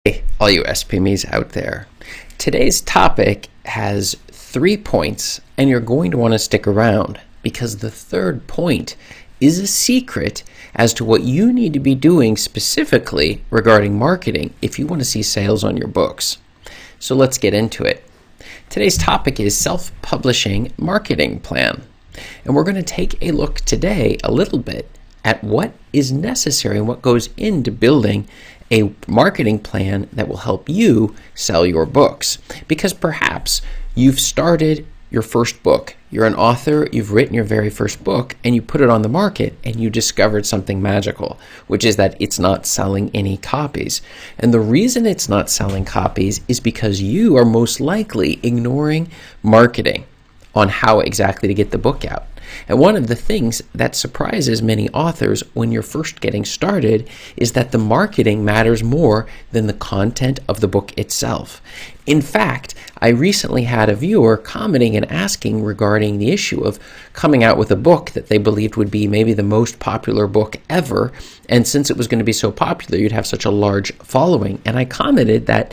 Hey, all you SPMEs out there. Today's topic has 3 points, and you're going to want to stick around because the third point is a secret as to what you need to be doing specifically regarding marketing if you want to see sales on your books. So let's get into it. Today's topic is self-publishing marketing plan. And we're going to take a look today a little bit at what is necessary and what goes into building a marketing plan that will help you sell your books. Because perhaps you've started your first book, you're an author, you've written your very first book, and you put it on the market and you discovered something magical, which is that it's not selling any copies. And the reason it's not selling copies is because you are most likely ignoring marketing on how exactly to get the book out. And one of the things that surprises many authors when you're first getting started is that the marketing matters more than the content of the book itself. In fact, I recently had a viewer commenting and asking regarding the issue of coming out with a book that they believed would be maybe the most popular book ever. And since it was going to be so popular, you'd have such a large following. And I commented that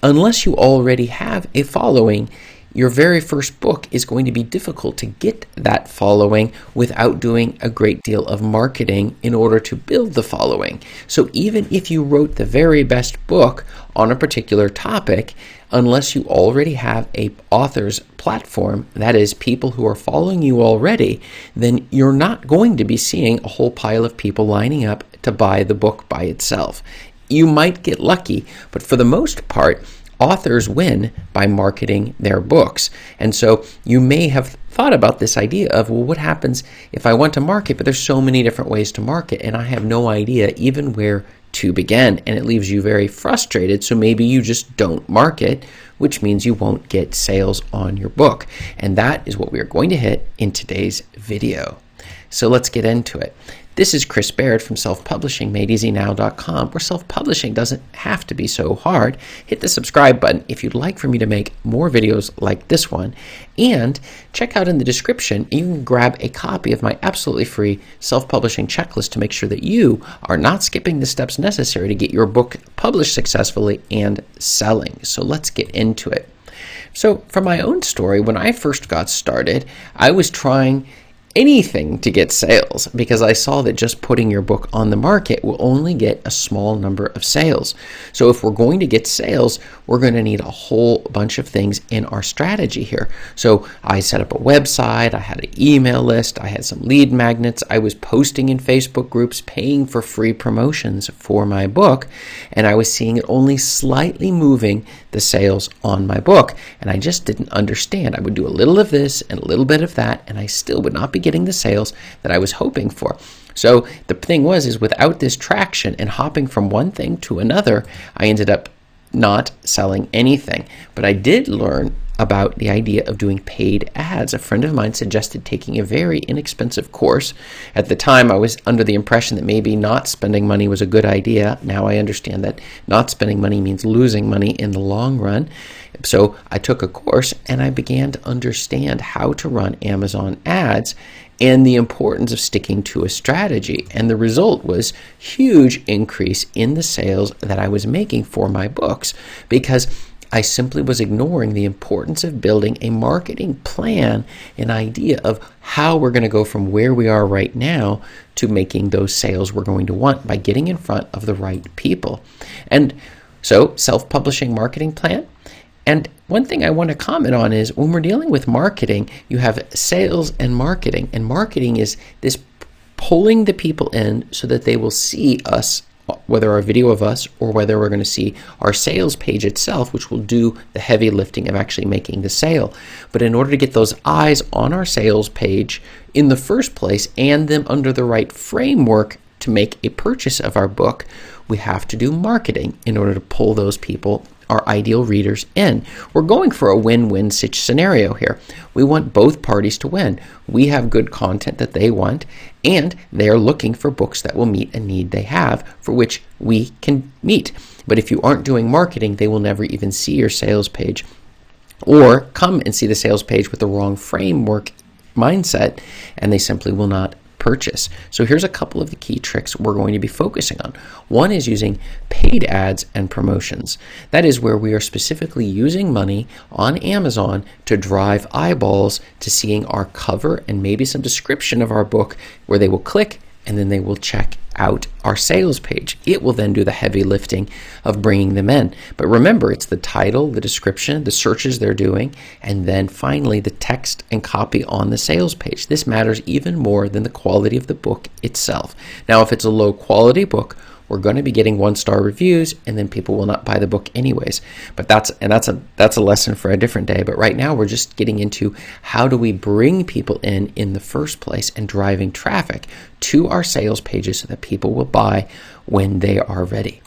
unless you already have a following, your very first book is going to be difficult to get that following without doing a great deal of marketing in order to build the following. So even if you wrote the very best book on a particular topic, unless you already have an author's platform, that is, people who are following you already, then you're not going to be seeing a whole pile of people lining up to buy the book by itself. You might get lucky, but for the most part, authors win by marketing their books. And so you may have thought about this idea of, well, what happens if I want to market, but there's so many different ways to market and I have no idea even where to begin, and it leaves you very frustrated. So maybe you just don't market, which means you won't get sales on your book. And that is what we are going to hit in today's video. So let's get into it. This is Chris Baird from SelfPublishing, MadeEasyNow.com, where self-publishing doesn't have to be so hard. Hit the subscribe button if you'd like for me to make more videos like this one. And check out in the description, you can grab a copy of my absolutely free self-publishing checklist to make sure that you are not skipping the steps necessary to get your book published successfully and selling. So let's get into it. So from my own story, when I first got started, I was trying anything to get sales because I saw that just putting your book on the market will only get a small number of sales. So if we're going to get sales, we're going to need a whole bunch of things in our strategy here. So I set up a website, I had an email list, I had some lead magnets, I was posting in Facebook groups, paying for free promotions for my book, and I was seeing it only slightly moving the sales on my book. And I just didn't understand. I would do a little of this and a little bit of that, and I still would not be getting the sales that I was hoping for. So the thing is without this traction and hopping from one thing to another, I ended up not selling anything. But I did learn about the idea of doing paid ads. A friend of mine suggested taking a very inexpensive course. At the time, I was under the impression that maybe not spending money was a good idea. Now I understand that not spending money means losing money in the long run. So I took a course and I began to understand how to run Amazon ads and the importance of sticking to a strategy. And the result was huge increase in the sales that I was making for my books because I simply was ignoring the importance of building a marketing plan, an idea of how we're going to go from where we are right now to making those sales we're going to want by getting in front of the right people. And so self-publishing marketing plan. And one thing I want to comment on is when we're dealing with marketing, you have sales and marketing is this pulling the people in so that they will see us, whether our video of us or whether we're going to see our sales page itself, which will do the heavy lifting of actually making the sale. But in order to get those eyes on our sales page in the first place and them under the right framework to make a purchase of our book, we have to do marketing in order to pull those people, our ideal readers, in. We're going for a win-win scenario here. We want both parties to win. We have good content that they want, and they're looking for books that will meet a need they have, for which we can meet. But if you aren't doing marketing, they will never even see your sales page, or come and see the sales page with the wrong framework mindset, and they simply will not purchase. So here's a couple of the key tricks we're going to be focusing on. One is using paid ads and promotions. That is where we are specifically using money on Amazon to drive eyeballs to seeing our cover and maybe some description of our book, where they will click and then they will check out our sales page. It will then do the heavy lifting of bringing them in. But remember, it's the title, the description, the searches they're doing, and then finally the text and copy on the sales page. This matters even more than the quality of the book itself. Now, if it's a low quality book, we're going to be getting 1-star reviews, and then people will not buy the book anyways. But that's a lesson for a different day. But right now we're just getting into how do we bring people in the first place and driving traffic to our sales pages so that people will buy when they are ready.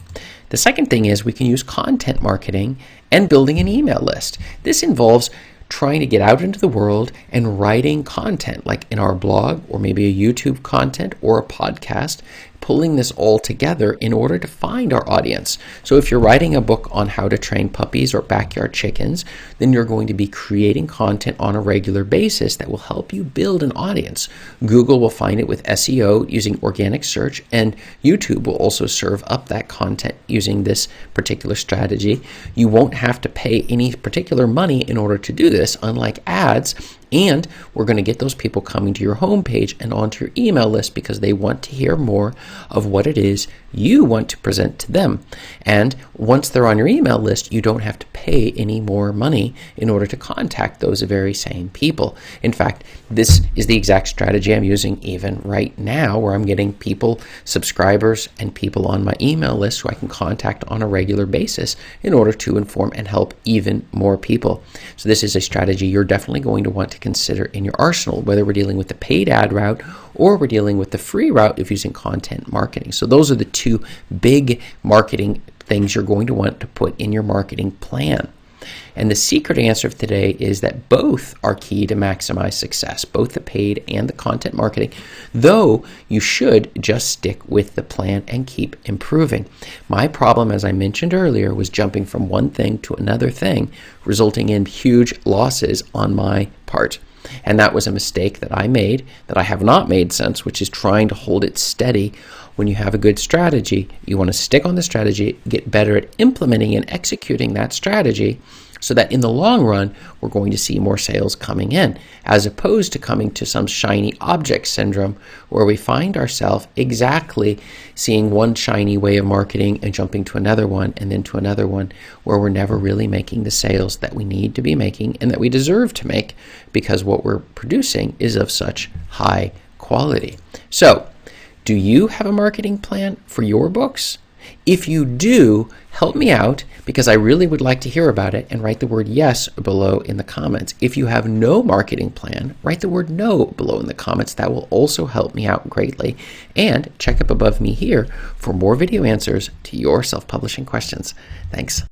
The second thing is we can use content marketing and building an email list. This involves trying to get out into the world and writing content like in our blog or maybe a YouTube content or a podcast, pulling this all together in order to find our audience. So if you're writing a book on how to train puppies or backyard chickens, then you're going to be creating content on a regular basis that will help you build an audience. Google will find it with SEO using organic search, and YouTube will also serve up that content using this particular strategy. You won't have to pay any particular money in order to do this, unlike ads. And we're going to get those people coming to your homepage and onto your email list because they want to hear more of what it is you want to present to them. And once they're on your email list, you don't have to pay any more money in order to contact those very same people. In fact, this is the exact strategy I'm using even right now, where I'm getting people, subscribers, and people on my email list who I can contact on a regular basis in order to inform and help even more people. So this is a strategy you're definitely going to want to consider in your arsenal, whether we're dealing with the paid ad route or we're dealing with the free route of using content marketing. So those are the two big marketing things you're going to want to put in your marketing plan. And the secret answer of today is that both are key to maximize success, both the paid and the content marketing, though you should just stick with the plan and keep improving. My problem, as I mentioned earlier, was jumping from one thing to another thing, resulting in huge losses on my part. And that was a mistake that I made, that I have not made since, which is trying to hold it steady. When you have a good strategy, you want to stick on the strategy, get better at implementing and executing that strategy, so that in the long run, we're going to see more sales coming in, as opposed to coming to some shiny object syndrome where we find ourselves exactly seeing one shiny way of marketing and jumping to another one and then to another one, where we're never really making the sales that we need to be making and that we deserve to make because what we're producing is of such high quality. So, do you have a marketing plan for your books? If you do, help me out because I really would like to hear about it, and write the word yes below in the comments. If you have no marketing plan, write the word no below in the comments. That will also help me out greatly. And check up above me here for more video answers to your self-publishing questions. Thanks.